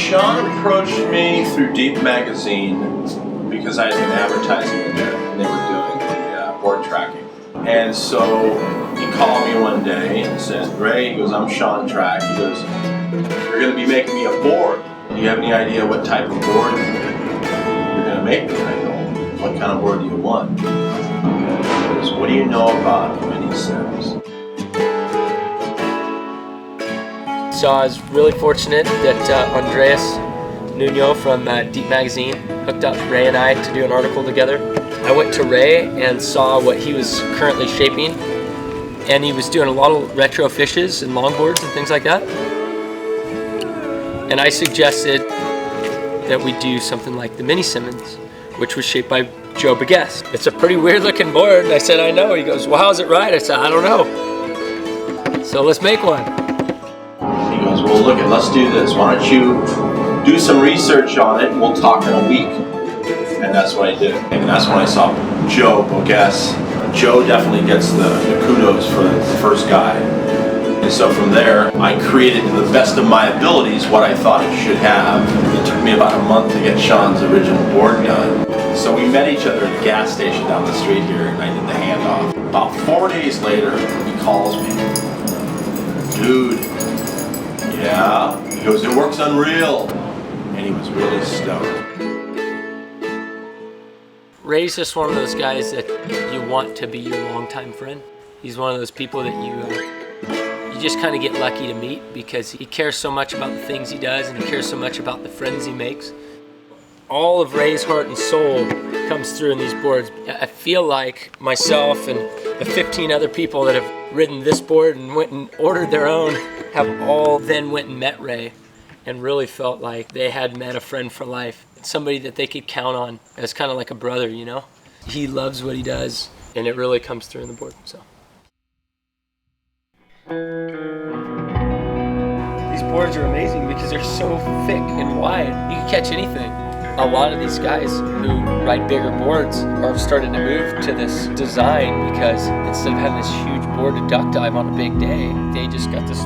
Shawn approached me through Deep Magazine because I had been advertising in there, and they were doing the board tracking. And so he called me one day and said, Ray, he goes, I'm Shawn Tracht. He goes, you're going to be making me a board. Do you have any idea what type of board you're going to make me? And I go, what kind of board do you want? He goes, what do you know about mini Sims? So I was really fortunate that Andreas Nuno from Deep Magazine hooked up Ray and I to do an article together. I went to Ray and saw what he was currently shaping, and he was doing a lot of retro fishes and longboards and things like that. And I suggested that we do something like the mini Simmons, which was shaped by Joe Begest. It's a pretty weird looking board, and I said, I know. He goes, well, how's it ride? I said, I don't know. So let's make one. He goes, well, look, let's do this. Why don't you do some research on it, and we'll talk in a week. And that's what I did. And that's when I saw Joe Begest. Joe definitely gets the kudos for the first guy. And so from there, I created to the best of my abilities what I thought it should have. It took me about a month to get Shawn's original board done. So we met each other at the gas station down the street here, and I did the handoff. About 4 days later, he calls me. Dude, yeah? He goes, it works unreal. And he was really stoked. Ray's just one of those guys that you want to be your longtime friend. He's one of those people that you just kind of get lucky to meet because he cares so much about the things he does and he cares so much about the friends he makes. All of Ray's heart and soul comes through in these boards. I feel like myself and the 15 other people that have ridden this board and went and ordered their own have all then went and met Ray and really felt like they had met a friend for life. Somebody that they could count on as kind of like a brother, you know? He loves what he does and it really comes through in the board, so. These boards are amazing because they're so thick and wide. You can catch anything. A lot of these guys who ride bigger boards are starting to move to this design because instead of having this huge board to duck dive on a big day, they just got this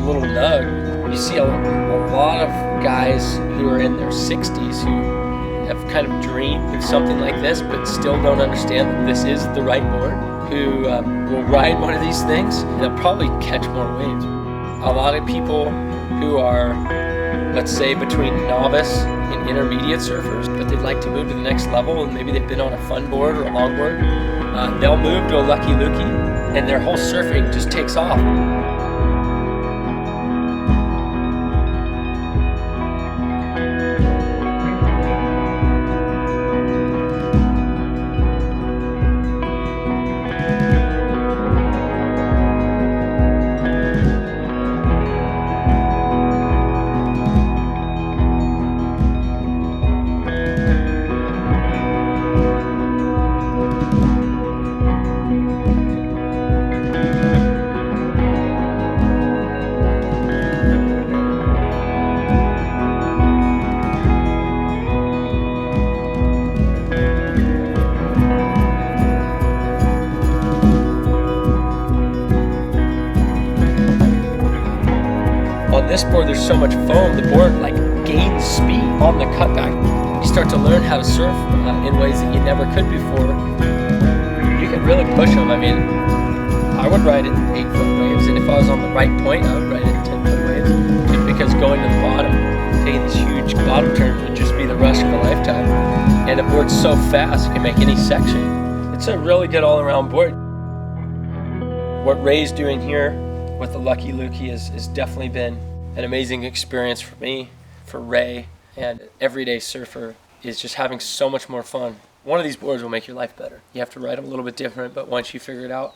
little nug. You see a lot of guys who are in their 60s who have kind of dreamed of something like this but still don't understand that this is the right board, who will ride one of these things and they'll probably catch more waves. A lot of people who are, let's say, between novice and intermediate surfers, but they'd like to move to the next level and maybe they've been on a fun board or a longboard, they'll move to a Lucky Lucke and their whole surfing just takes off. On this board, there's so much foam, the board like gains speed on the cutback. You start to learn how to surf in ways that you never could before. You can really push them. I mean, I would ride it 8-foot waves, and if I was on the right point, I would ride it 10-foot waves. Just because going to the bottom, taking these huge bottom turns would just be the rush of a lifetime. And the board's so fast, it can make any section. It's a really good all-around board. What Ray's doing here with the Lucky Lucke has definitely been an amazing experience for me, for Ray, and everyday surfer is just having so much more fun. One of these boards will make your life better. You have to ride them a little bit different, but once you figure it out,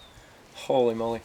holy moly.